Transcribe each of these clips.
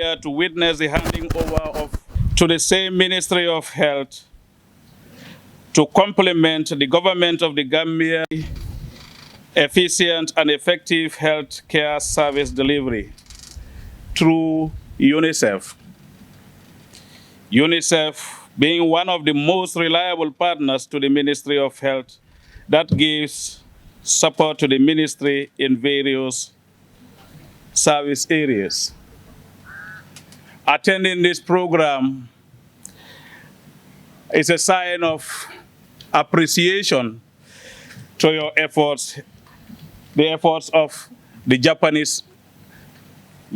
Gambia to witness the handing over to the same Ministry of Health to complement the government of the Gambia efficient and effective health care service delivery through UNICEF. UNICEF being one of the most reliable partners to the Ministry of Health that gives support to the ministry in various service areas. Attending this program is a sign of appreciation to your efforts, the efforts of the Japanese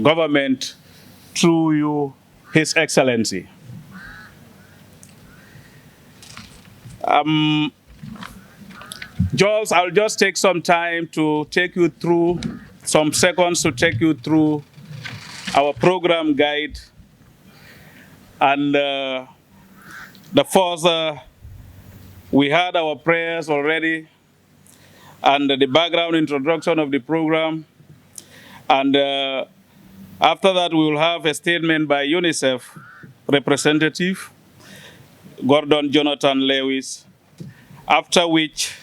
government through you, His Excellency. Jules, I'll just take some time to take you through, some seconds to take you through our program guide. And the first, we had our prayers already, and the background introduction of the program. And after that, we will have a statement by UNICEF representative, Gordon Jonathan Lewis, after which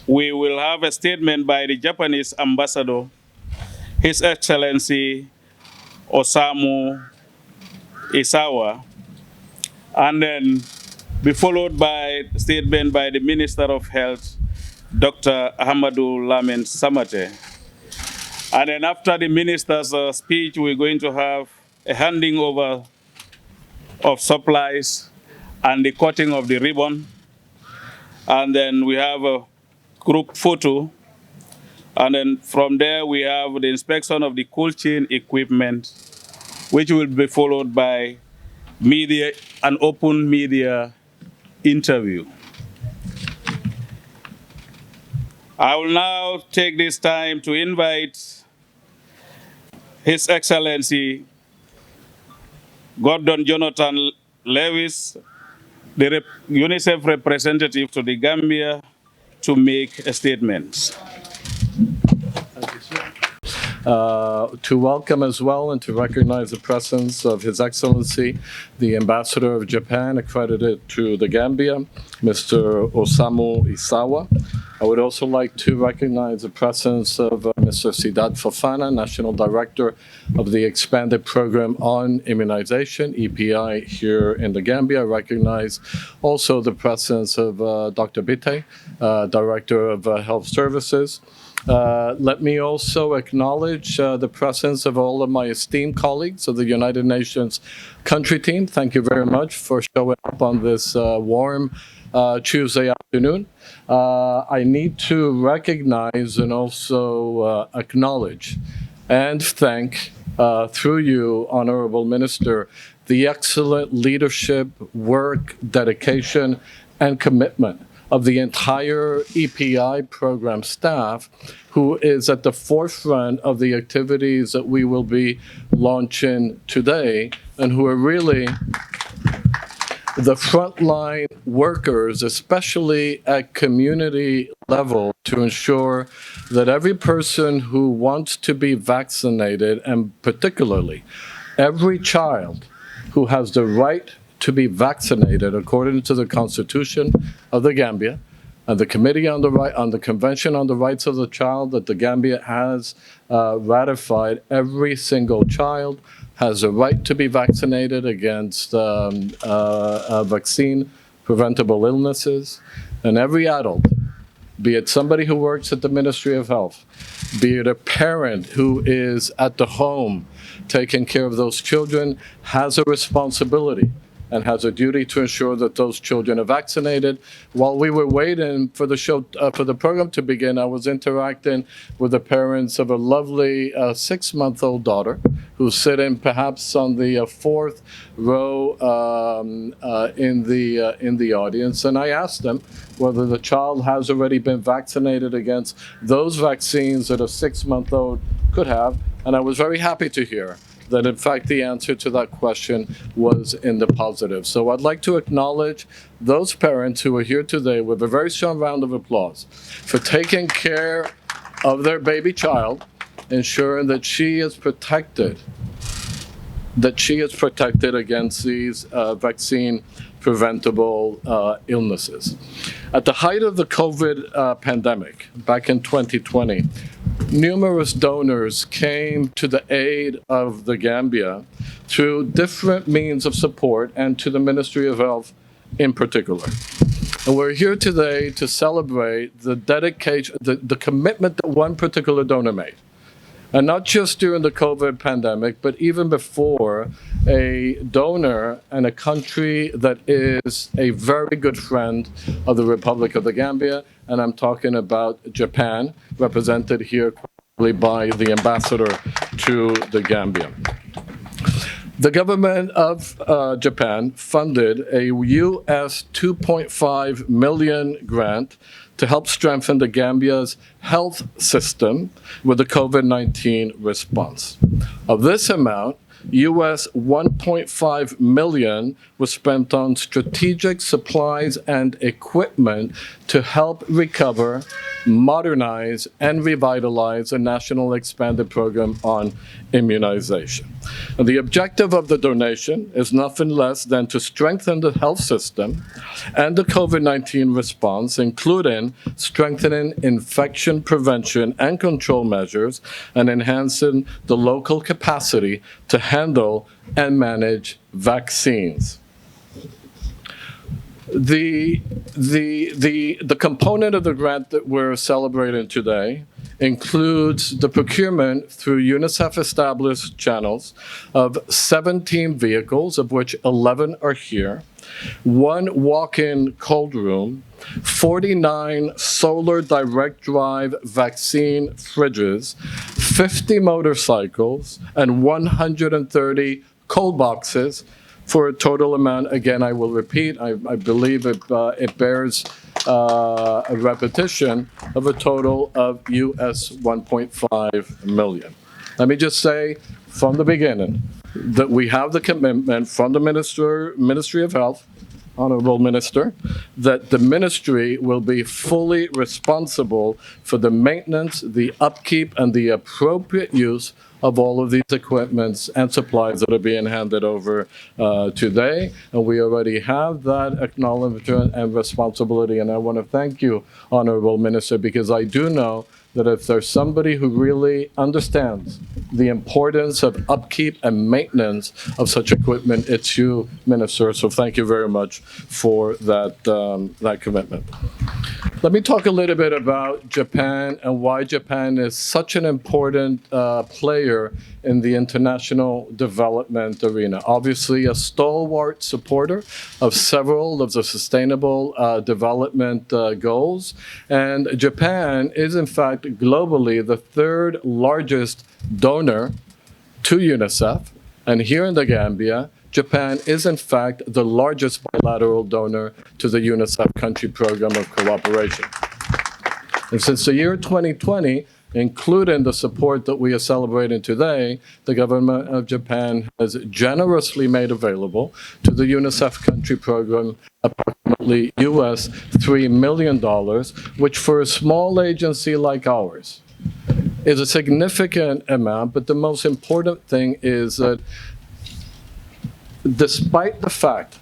we will have a statement by the Japanese ambassador, His Excellency Osamu Isawa, and then be followed by a statement by the Minister of Health, Dr. Ahmadu Lamin Samate. And then after the minister's speech, we're going to have a handing over of supplies and the cutting of the ribbon. And then we have a group photo. And then from there, we have the inspection of the cold chain equipment, which will be followed by media, an open media interview. I will now take this time to invite His Excellency Gordon Jonathan Lewis, the UNICEF representative to the Gambia, to make a statement. To welcome as well and to recognize the presence of His Excellency, the Ambassador of Japan accredited to the Gambia, Mr. Osamu Isawa. I would also like to recognize the presence of Mr. Sidat Fofana, National Director of the Expanded Program on Immunization, EPI, here in the Gambia. I recognize also the presence of Dr. Bite, Director of Health Services. Let me also acknowledge the presence of all of my esteemed colleagues of the United Nations country team. Thank you very much for showing up on this warm Tuesday afternoon. I need to recognize and also acknowledge and thank, through you, Honorable Minister, the excellent leadership, work, dedication, and commitment of the entire EPI program staff, who is at the forefront of the activities that we will be launching today, and who are really the frontline workers, especially at community level, to ensure that every person who wants to be vaccinated, and particularly every child who has the right to be vaccinated according to the Constitution of the Gambia and the Committee on the Convention on the Rights of the Child that the Gambia has ratified, every single child has a right to be vaccinated against vaccine preventable illnesses, and every adult, be it somebody who works at the Ministry of Health, be it a parent who is at the home taking care of those children, has a responsibility and has a duty to ensure that those children are vaccinated. While we were waiting for the show, for the program to begin, I was interacting with the parents of a lovely 6-month-old daughter who's sitting perhaps on the fourth row in the audience, and I asked them whether the child has already been vaccinated against those vaccines that a 6-month-old could have, and I was very happy to hear that in fact the answer to that question was in the positive. So I'd like to acknowledge those parents who are here today with a very strong round of applause for taking care of their baby child, ensuring that she is protected that she is protected against these vaccine preventable illnesses. At the height of the COVID pandemic, back in 2020, numerous donors came to the aid of the Gambia through different means of support and to the Ministry of Health in particular. And we're here today to celebrate the dedication, the commitment that one particular donor made. And not just during the COVID pandemic, but even before, a donor and a country that is a very good friend of the Republic of the Gambia, and I'm talking about Japan, represented here by the ambassador to the Gambia. The government of Japan funded a US $2.5 million grant to help strengthen the Gambia's health system with the COVID-19 response. Of this amount, US $1.5 million was spent on strategic supplies and equipment to help recover, modernize, and revitalize a national expanded program on immunization. And the objective of the donation is nothing less than to strengthen the health system and the COVID-19 response, including strengthening infection prevention and control measures and enhancing the local capacity to handle and manage vaccines. The component of the grant that we're celebrating today includes the procurement through UNICEF-established channels of 17 vehicles, of which 11 are here, 1 walk-in cold room, 49 solar direct drive vaccine fridges, 50 motorcycles, and 130 cold boxes, for a total amount, again, I will repeat, I believe it bears a repetition of a total of US $1.5 million. Let me just say from the beginning that we have the commitment from the Ministry of Health, Honorable Minister, that the ministry will be fully responsible for the maintenance, the upkeep, and the appropriate use of all of these equipments and supplies that are being handed over today. And we already have that acknowledgement and responsibility. And I want to thank you, Honorable Minister, because I do know that if there's somebody who really understands the importance of upkeep and maintenance of such equipment, it's you, Minister. So thank you very much for that commitment. Let me talk a little bit about Japan and why Japan is such an important player in the international development arena. Obviously, a stalwart supporter of several of the sustainable development goals. And Japan is, in fact, globally the 3rd largest donor to UNICEF. And here in the Gambia, Japan is, in fact, the largest bilateral donor to the UNICEF country program of cooperation. And since the year 2020, including the support that we are celebrating today, the government of Japan has generously made available to the UNICEF country program approximately US $3 million, which for a small agency like ours is a significant amount. But the most important thing is that despite the fact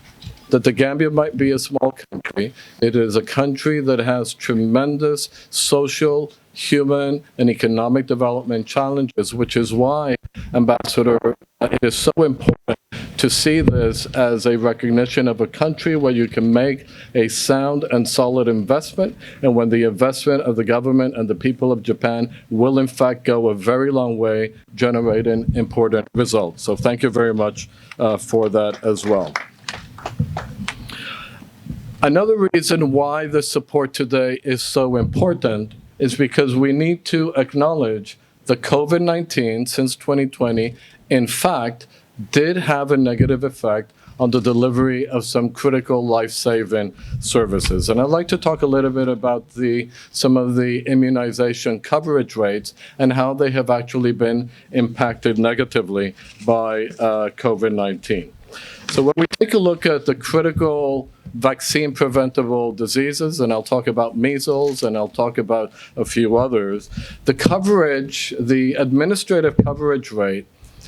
that the Gambia might be a small country, it is a country that has tremendous social, human, and economic development challenges, which is why, Ambassador, it is so important to see this as a recognition of a country where you can make a sound and solid investment, and when the investment of the government and the people of Japan will in fact go a very long way generating important results. So thank you very much for that as well. Another reason why the support today is so important is because we need to acknowledge that COVID-19 since 2020, in fact, did have a negative effect on the delivery of some critical life-saving services. And I'd like to talk a little bit about some of the immunization coverage rates and how they have actually been impacted negatively by COVID-19. So when we take a look at the critical vaccine preventable diseases, and I'll talk about measles and I'll talk about a few others, the coverage, the administrative coverage rate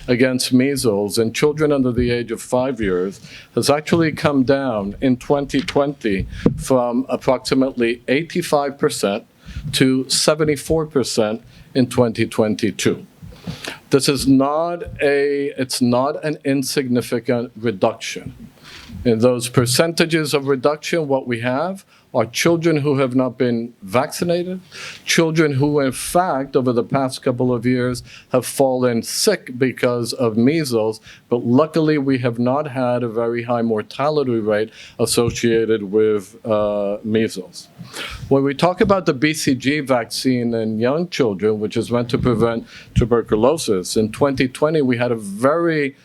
against measles in children under the age of 5 years has actually come down in 2020 from approximately 85% to 74% in 2022. This is it's not an insignificant reduction. In those percentages of reduction, what we have are children who have not been vaccinated, children who, in fact, over the past couple of years have fallen sick because of measles, but luckily we have not had a very high mortality rate associated with measles. When we talk about the BCG vaccine in young children, which is meant to prevent tuberculosis, in 2020 we had a very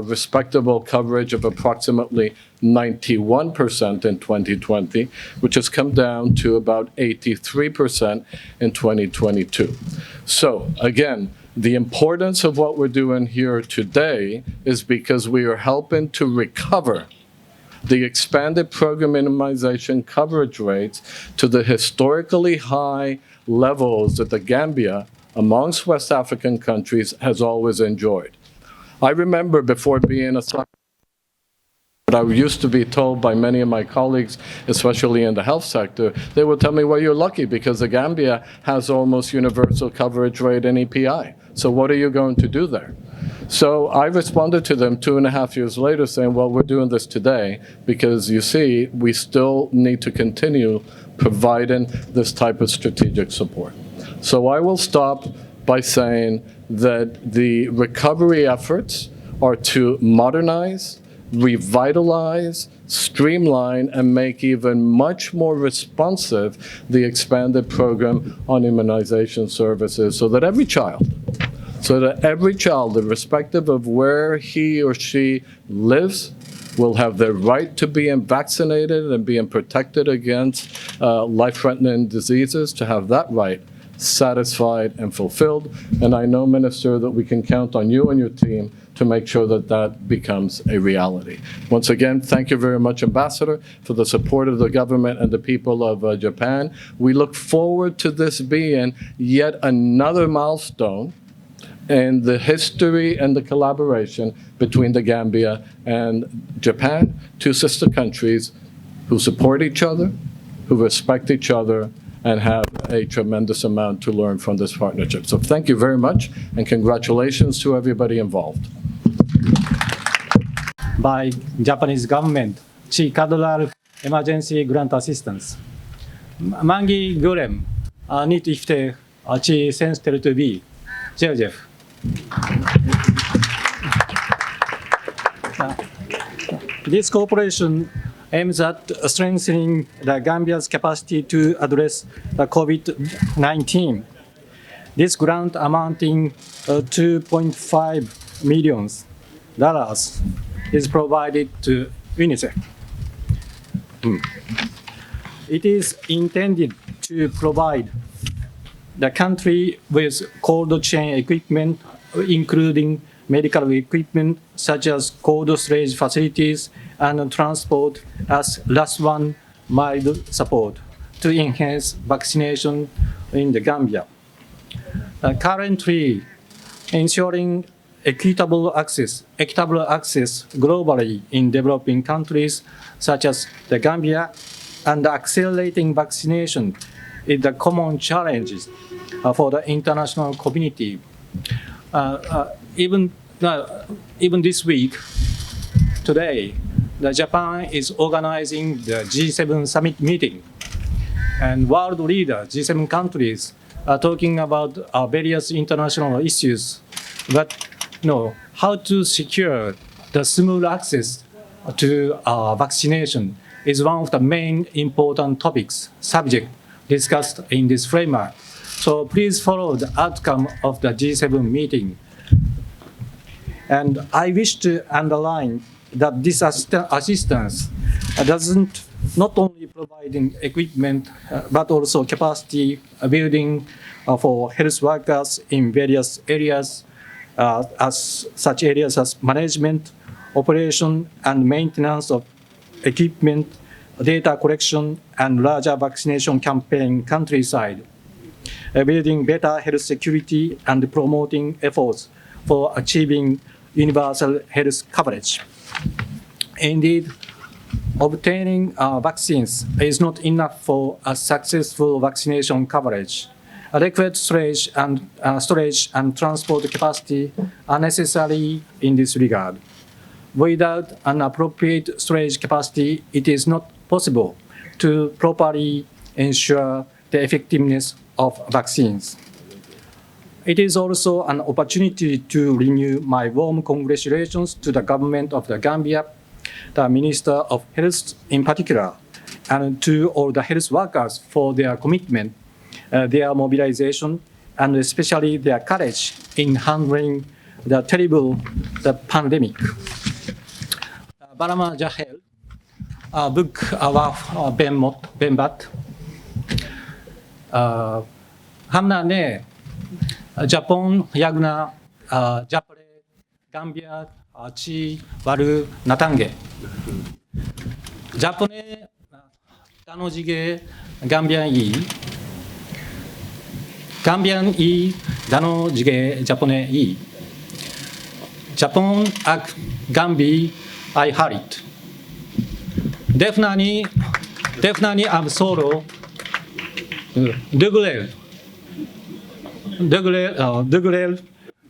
respectable coverage of approximately 91% in 2020, which has come down to about 83% in 2022. So again, the importance of what we're doing here today is because we are helping to recover the expanded program immunization coverage rates to the historically high levels that the Gambia amongst West African countries has always enjoyed. I remember before being a scientist, I used to be told by many of my colleagues, especially in the health sector, they would tell me, well, you're lucky because the Gambia has almost universal coverage rate in EPI. So what are you going to do there? So I responded to them 2.5 years later saying, well, we're doing this today because you see, we still need to continue providing this type of strategic support. So I will stop by saying that the recovery efforts are to modernize, revitalize, streamline, and make even much more responsive the expanded program on immunization services so that every child, irrespective of where he or she lives, will have the right to being vaccinated and being protected against life-threatening diseases, to have that right satisfied and fulfilled. And I know, Minister, that we can count on you and your team to make sure that that becomes a reality. Once again, thank you very much, Ambassador, for the support of the government and the people of Japan. We look forward to this being yet another milestone in the history and the collaboration between the Gambia and Japan, two sister countries who support each other, who respect each other, and have a tremendous amount to learn from this partnership. So thank you very much, and congratulations to everybody involved. By Japanese government, Chikadlar emergency grant assistance. Mangi Gurem, need ifte, Chi sensitive to be, Joseph. This cooperation aims at strengthening the Gambia's capacity to address the COVID-19. This grant amounting $2.5 million is provided to UNICEF. It is intended to provide the country with cold chain equipment, including medical equipment such as cold storage facilities and transport as last-mile support to enhance vaccination in the Gambia. Currently, ensuring equitable access globally in developing countries such as the Gambia and accelerating vaccination is the common challenges for the international community. Even this week, today, Japan is organizing the G7 summit meeting, and world leaders, G7 countries, are talking about various international issues. But how to secure the smooth access to vaccination is one of the main important subject discussed in this framework. So please follow the outcome of the G7 meeting. And I wish to underline that this assistance doesn't not only providing equipment, but also capacity building for health workers in various areas, such areas as management, operation, and maintenance of equipment, data collection, and larger vaccination campaign countryside. building better health security and promoting efforts for achieving universal health coverage. Indeed, obtaining vaccines is not enough for a successful vaccination coverage. Adequate storage and transport capacity are necessary in this regard. Without an appropriate storage capacity, it is not possible to properly ensure the effectiveness of vaccines. It is also an opportunity to renew my warm congratulations to the government of the Gambia, the Minister of Health in particular, and to all the health workers for their commitment, their mobilization, and especially their courage in handling the terrible pandemic. Barama Jahel, book Ben Bat, Hamna ne, Japan, Yagna, Japare, Gambia, Chi, Waru, Natange. Japone, Danojige, Gambian E. Gambian E, Danojige, Japone E. Japan, Ak, Gambi, I heard it. Definitely, I'm solo. Dugrel,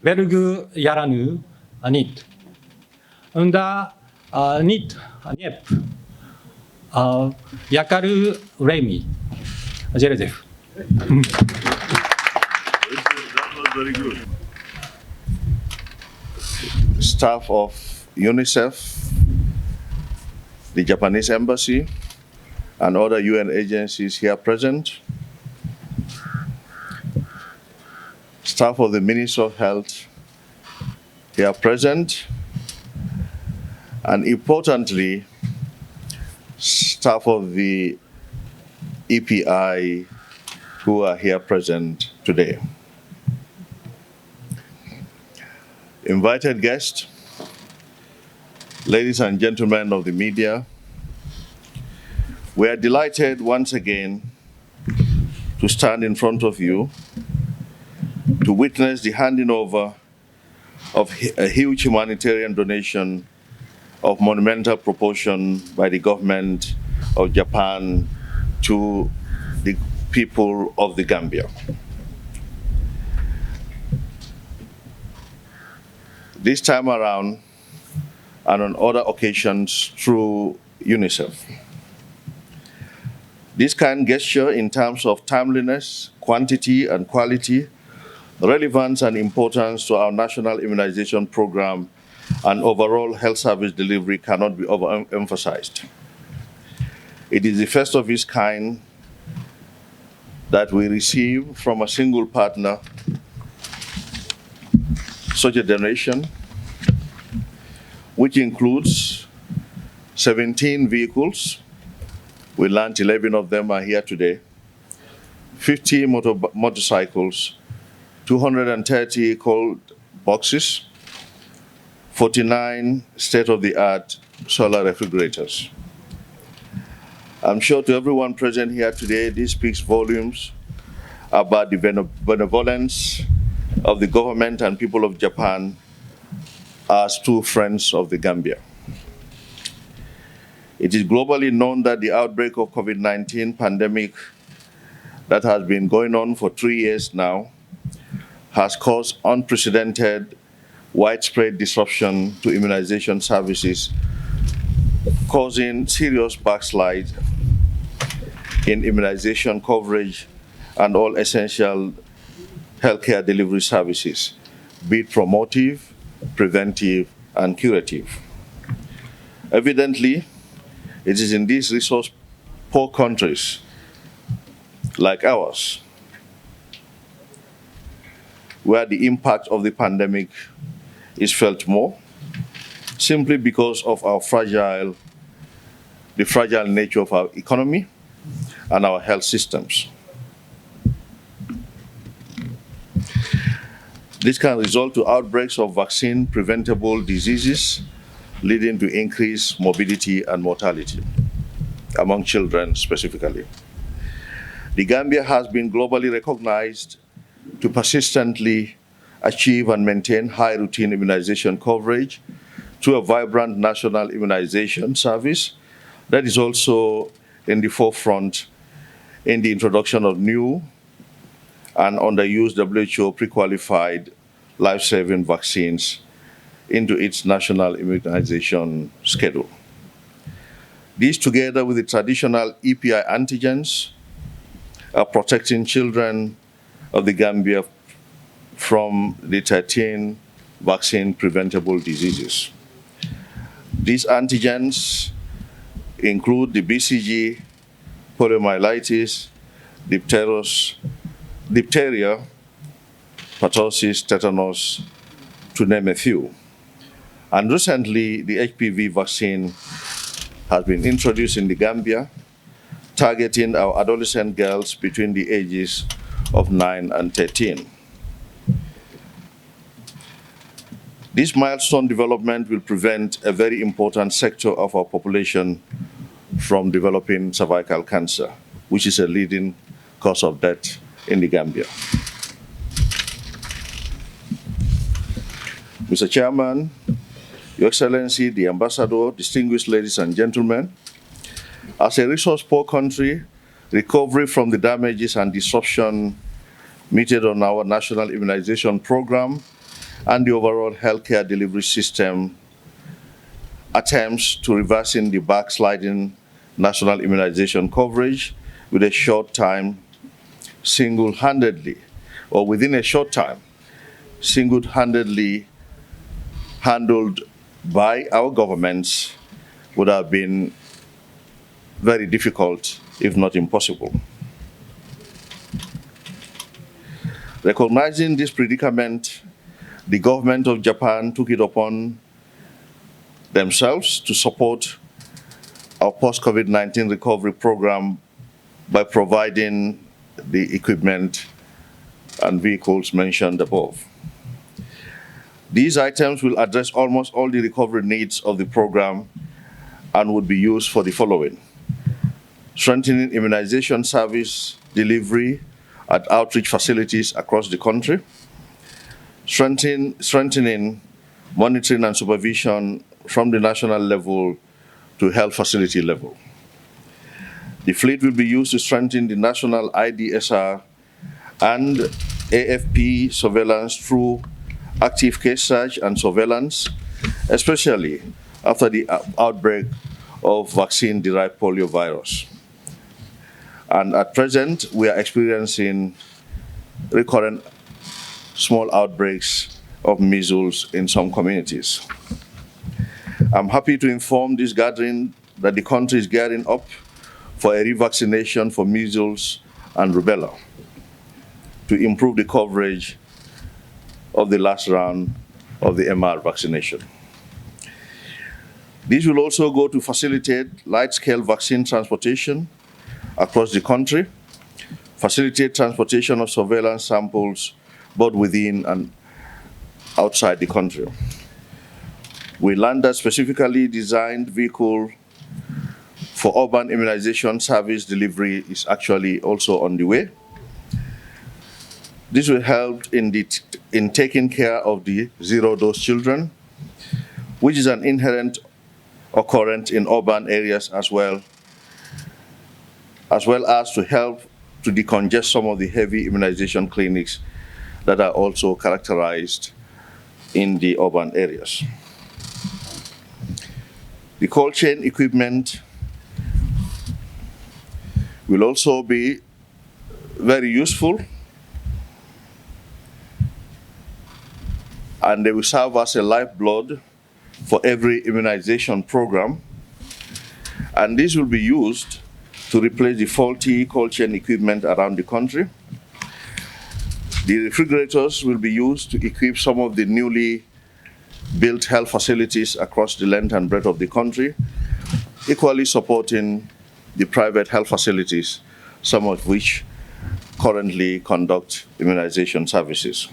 Belgu Yaranu, Anit. Unda Nit, Niep, Yakaru Remi, Jerezef. That was very good. Staff of UNICEF, the Japanese Embassy, and other UN agencies here present, staff of the Ministry of Health here present, and importantly, staff of the EPI who are here present today. Invited guests, ladies and gentlemen of the media, we are delighted once again to stand in front of you to witness the handing over of a huge humanitarian donation of monumental proportion by the government of Japan to the people of the Gambia. This time around, and on other occasions through UNICEF. This kind gesture in terms of timeliness, quantity, and quality, relevance and importance to our national immunization program and overall health service delivery cannot be overemphasized. It is the first of its kind that we receive from a single partner such a donation, which includes 17 vehicles. We learned 11 of them are here today, 50 motorcycles, 230 cold boxes, 49 state-of-the-art solar refrigerators. I'm sure to everyone present here today, this speaks volumes about the benevolence of the government and people of Japan as true friends of the Gambia. It is globally known that the outbreak of COVID-19 pandemic that has been going on for 3 years now has caused unprecedented widespread disruption to immunization services, causing serious backslide in immunization coverage and all essential healthcare delivery services, be it promotive, preventive, and curative. Evidently, it is in these resource-poor countries like ours where the impact of the pandemic is felt more, simply because of the fragile nature of our economy and our health systems. This can result to outbreaks of vaccine-preventable diseases, leading to increased morbidity and mortality among children specifically. The Gambia has been globally recognized to persistently achieve and maintain high routine immunization coverage through a vibrant national immunization service that is also in the forefront in the introduction of new and underused WHO pre-qualified life-saving vaccines into its national immunization schedule. These, together with the traditional EPI antigens, are protecting children of the Gambia from the 13 vaccine-preventable diseases. These antigens include the BCG, poliomyelitis, diphtheria, pertussis, tetanus, to name a few. And recently, the HPV vaccine has been introduced in the Gambia, targeting our adolescent girls between the ages of 9 and 13. This milestone development will prevent a very important sector of our population from developing cervical cancer, which is a leading cause of death in the Gambia. Mr. Chairman, Your Excellency, the Ambassador, distinguished ladies and gentlemen, as a resource-poor country, recovery from the damages and disruption meted on our national immunization program and the overall healthcare delivery system attempts to reversing the backsliding national immunization coverage with a short time, single-handedly, or within a short time, single-handedly handled by our governments would have been very difficult, if not impossible. Recognizing this predicament, the government of Japan took it upon themselves to support our post-COVID-19 recovery program by providing the equipment and vehicles mentioned above. These items will address almost all the recovery needs of the program and would be used for the following: strengthening immunization service delivery at outreach facilities across the country, strengthening monitoring and supervision from the national level to health facility level. The fleet will be used to strengthen the national IDSR and AFP surveillance through active case search and surveillance, especially after the outbreak of vaccine-derived poliovirus. And at present, we are experiencing recurrent small outbreaks of measles in some communities. I'm happy to inform this gathering that the country is gearing up for a revaccination for measles and rubella to improve the coverage of the last round of the MR vaccination. This will also go to facilitate light-scale vaccine transportation across the country, facilitate transportation of surveillance samples both within and outside the country. We learned that specifically designed vehicle for urban immunization service delivery is actually also on the way. This will help in taking care of the zero-dose children, which is an inherent occurrence in urban areas as well as to help to decongest some of the heavy immunization clinics that are also characterized in the urban areas. The cold chain equipment will also be very useful, and they will serve as a lifeblood for every immunization program. And this will be used to replace the faulty cold chain equipment around the country. The refrigerators will be used to equip some of the newly built health facilities across the length and breadth of the country, equally supporting the private health facilities, some of which currently conduct immunization services.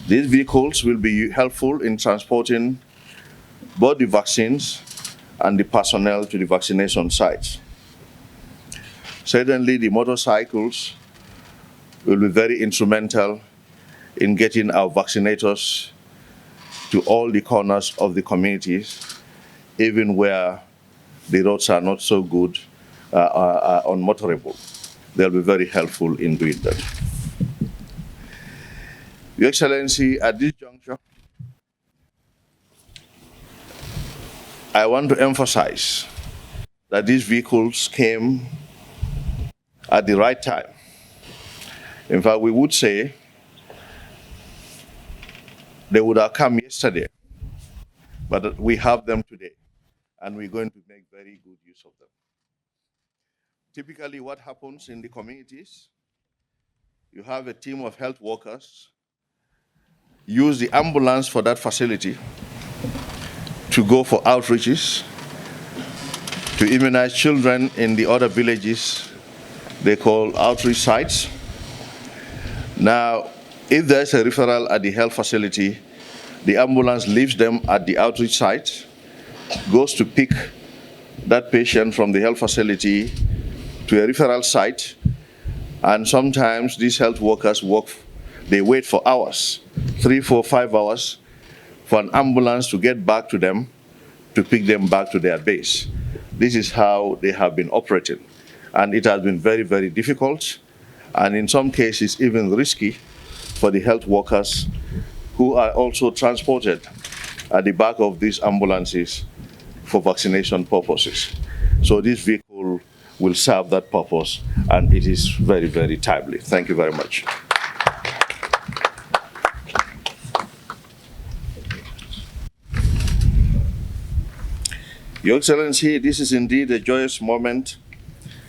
These vehicles will be helpful in transporting both the vaccines and the personnel to the vaccination sites. Certainly, the motorcycles will be very instrumental in getting our vaccinators to all the corners of the communities, even where the roads are not so good, are unmotorable. They'll be very helpful in doing that. Your Excellency, at this juncture, I want to emphasize that these vehicles came at the right time. In fact, we would say they would have come yesterday, but we have them today, and we're going to make very good use of them. Typically, what happens in the communities, you have a team of health workers use the ambulance for that facility to go for outreaches, to immunize children in the other villages they call outreach sites. Now, if there's a referral at the health facility, the ambulance leaves them at the outreach site, goes to pick that patient from the health facility to a referral site, and sometimes these health workers they wait for hours, 3, 4, 5 hours, for an ambulance to get back to them to pick them back to their base. This is how they have been operating. And it has been very, very difficult, and in some cases even risky for the health workers who are also transported at the back of these ambulances for vaccination purposes. So this vehicle will serve that purpose, and it is very, very timely. Thank you very much. Your Excellency, this is indeed a joyous moment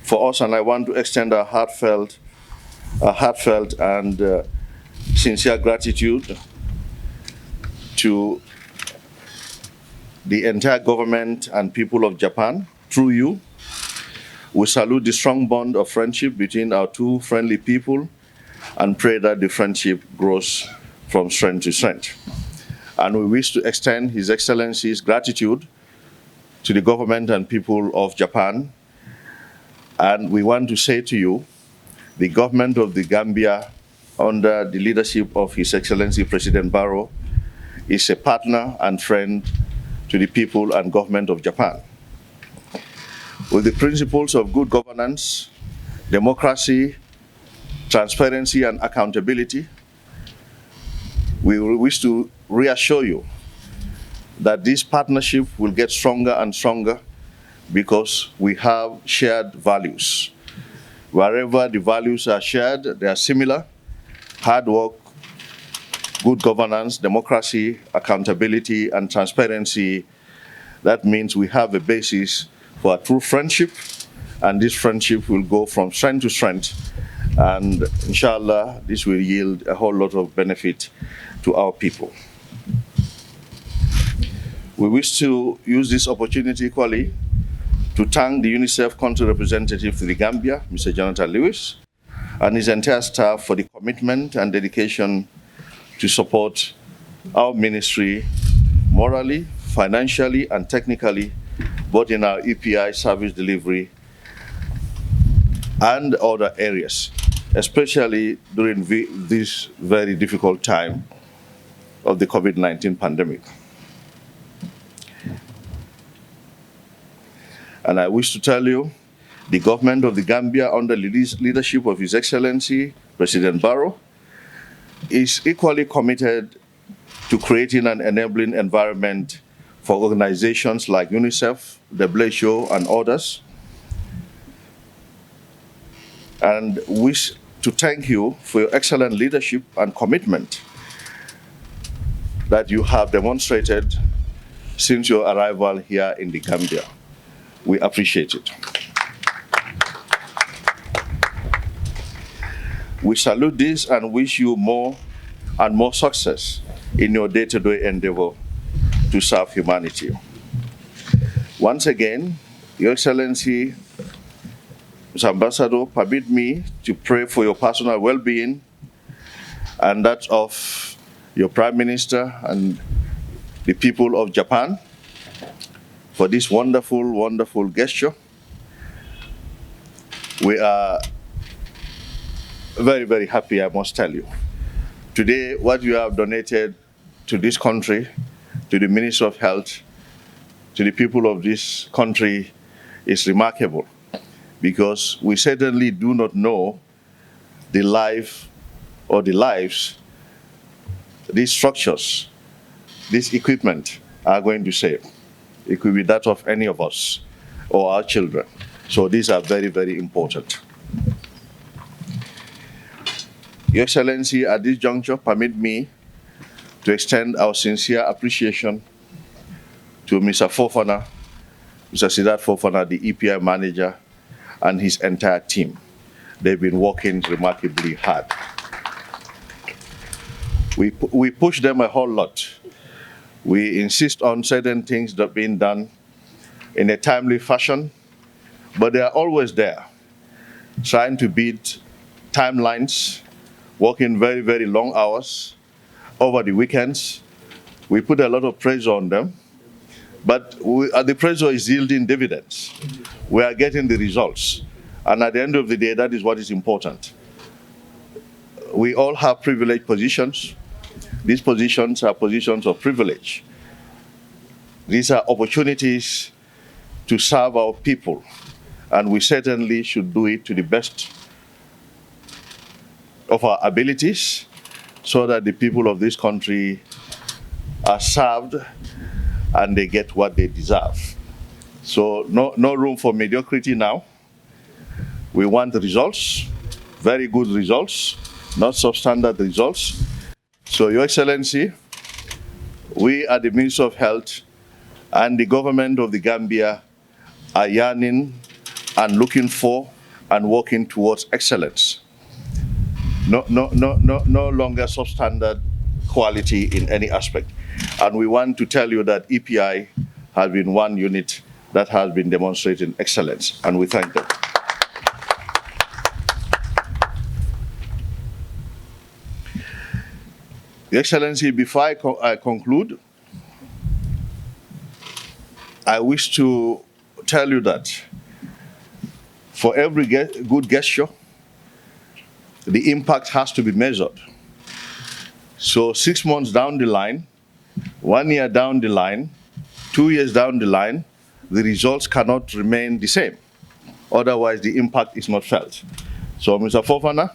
for us, and I want to extend a heartfelt and sincere gratitude to the entire government and people of Japan. Through you, we salute the strong bond of friendship between our two friendly people and pray that the friendship grows from strength to strength. And we wish to extend His Excellency's gratitude to the government and people of Japan. And we want to say to you, the government of the Gambia, under the leadership of His Excellency President Barrow, is a partner and friend to the people and government of Japan. With the principles of good governance, democracy, transparency, and accountability, we wish to reassure you that this partnership will get stronger and stronger because we have shared values. Wherever the values are shared, they are similar: hard work, good governance, democracy, accountability, and transparency. That means we have a basis for a true friendship, and this friendship will go from strength to strength. And inshallah, this will yield a whole lot of benefit to our people. We wish to use this opportunity equally to thank the UNICEF country representative to the Gambia, Mr. Jonathan Lewis, and his entire staff for the commitment and dedication to support our ministry morally, financially, and technically, both in our EPI service delivery and other areas, especially during this very difficult time of the COVID-19 pandemic. And I wish to tell you, the government of the Gambia, under the leadership of His Excellency President Barrow, is equally committed to creating an enabling environment for organizations like UNICEF, WHO, and others. And wish to thank you for your excellent leadership and commitment that you have demonstrated since your arrival here in the Gambia. We appreciate it. We salute this and wish you more and more success in your day-to-day endeavor to serve humanity. Once again, Your Excellency, Mr. Ambassador, permit me to pray for your personal well-being and that of your Prime Minister and the people of Japan for this wonderful, wonderful gesture. We are very, very happy, I must tell you. Today, what you have donated to this country, to the Ministry of Health, to the people of this country is remarkable, because we certainly do not know the life or the lives these structures, this equipment are going to save. It could be that of any of us or our children. So these are very, very important. Your Excellency, at this juncture, permit me to extend our sincere appreciation to Mr. Fofana, Mr. Sidat Fofana, the EPI manager, and his entire team. They've been working remarkably hard. We push them a whole lot. We insist on certain things that are being done in a timely fashion, but they are always there, trying to beat timelines, working very, very long hours over the weekends. We put a lot of pressure on them, but the pressure is yielding dividends. We are getting the results. And at the end of the day, that is what is important. We all have privileged positions. These positions are positions of privilege. These are opportunities to serve our people, and we certainly should do it to the best of our abilities so that the people of this country are served and they get what they deserve. So no room for mediocrity now. We want the results, very good results, not substandard results. So, Your Excellency, we at the Ministry of Health and the government of the Gambia are yearning and looking for and working towards excellence. No longer substandard quality in any aspect. And we want to tell you that EPI has been one unit that has been demonstrating excellence, and we thank them. Your Excellency, before I conclude, I wish to tell you that for every good gesture, the impact has to be measured. So 6 months down the line, 1 year down the line, 2 years down the line, the results cannot remain the same. Otherwise, the impact is not felt. So, Mr. Fofana,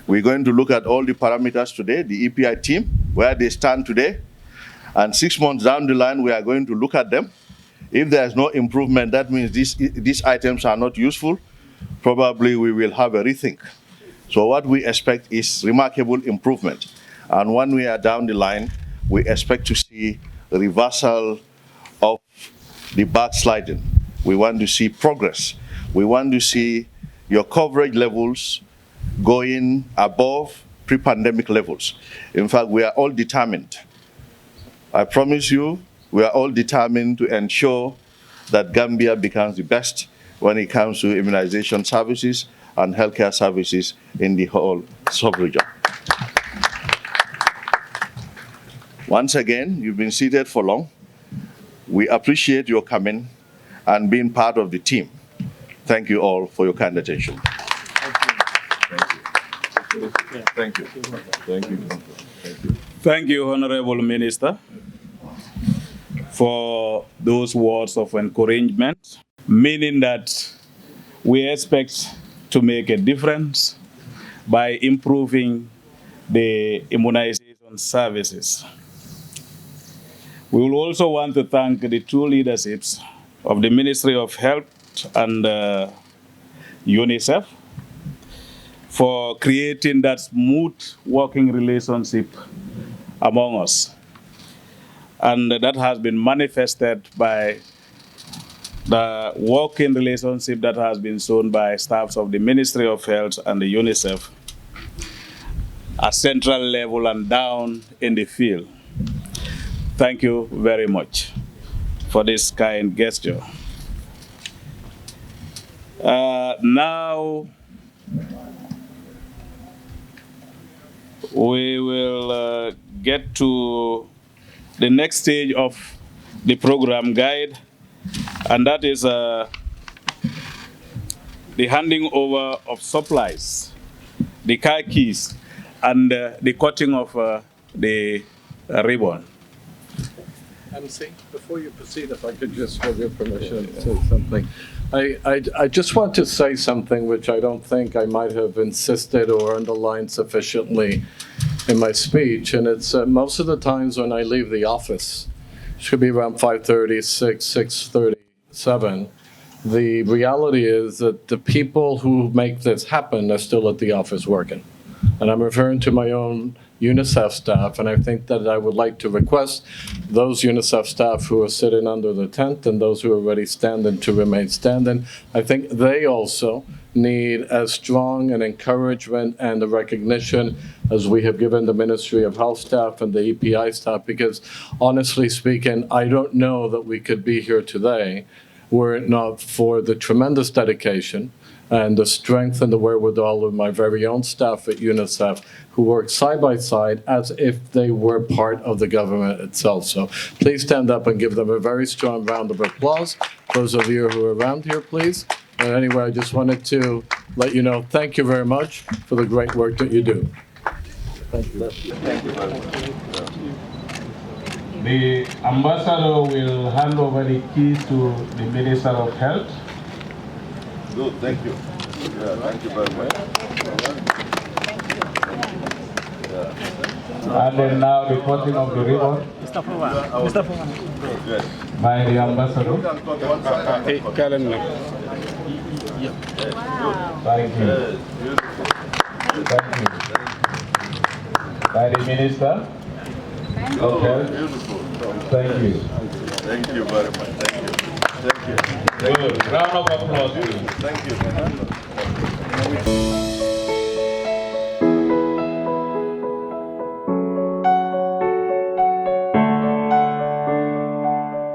we're going to look at all the parameters today, the EPI team, where they stand today. And 6 months down the line, we are going to look at them. If there's no improvement, that means these items are not useful. Probably we will have a rethink. So what we expect is remarkable improvement. And when we are down the line, we expect to see a reversal of the backsliding. We want to see progress. We want to see your coverage levels going above pre-pandemic levels. In fact, we are all determined. I promise you, we are all determined to ensure that Gambia becomes the best when it comes to immunization services and healthcare services in the whole sub-region. Once again, you've been seated for long. We appreciate your coming and being part of the team. Thank you all for your kind attention. Thank you. Thank you. Thank you, Honorable Minister, for those words of encouragement, meaning that we expect to make a difference by improving the immunization services. We will also want to thank the two leaderships of the Ministry of Health and UNICEF for creating that smooth working relationship among us. And that has been manifested by the working relationship that has been shown by staffs of the Ministry of Health and the UNICEF at central level and down in the field. Thank you very much for this kind gesture. Now, we will get to the next stage of the program guide, and that is the handing over of supplies, the car keys, and the cutting of the ribbon. MC, before you proceed, if I could just, with your permission, say something. I just want to say something which I don't think I might have insisted or underlined sufficiently in my speech, and it's most of the times when I leave the office, it should be around 5:30, 6:30, 7, the reality is that the people who make this happen are still at the office working. And I'm referring to my own UNICEF staff, and I think that I would like to request those UNICEF staff who are sitting under the tent and those who are already standing to remain standing. I think they also need as strong an encouragement and a recognition as we have given the Ministry of Health staff and the EPI staff, because honestly speaking, I don't know that we could be here today were it not for the tremendous dedication and the strength and the wherewithal of my very own staff at UNICEF, who work side by side as if they were part of the government itself. So please stand up and give them a very strong round of applause. Those of you who are around here, please. And anyway, I just wanted to let you know, thank you very much for the great work that you do. Thank you. Thank you very much. The ambassador will hand over the keys to the Minister of Health. Good, thank you. Yeah, thank you very much. And then now the cutting of the ribbon Yes. by the ambassador. You can cut one side. Thank you. Thank you. By the Minister of Health. Beautiful. Thank you. Thank you very much. Thank you. Thank you. Good. Round of applause, please. Thank you.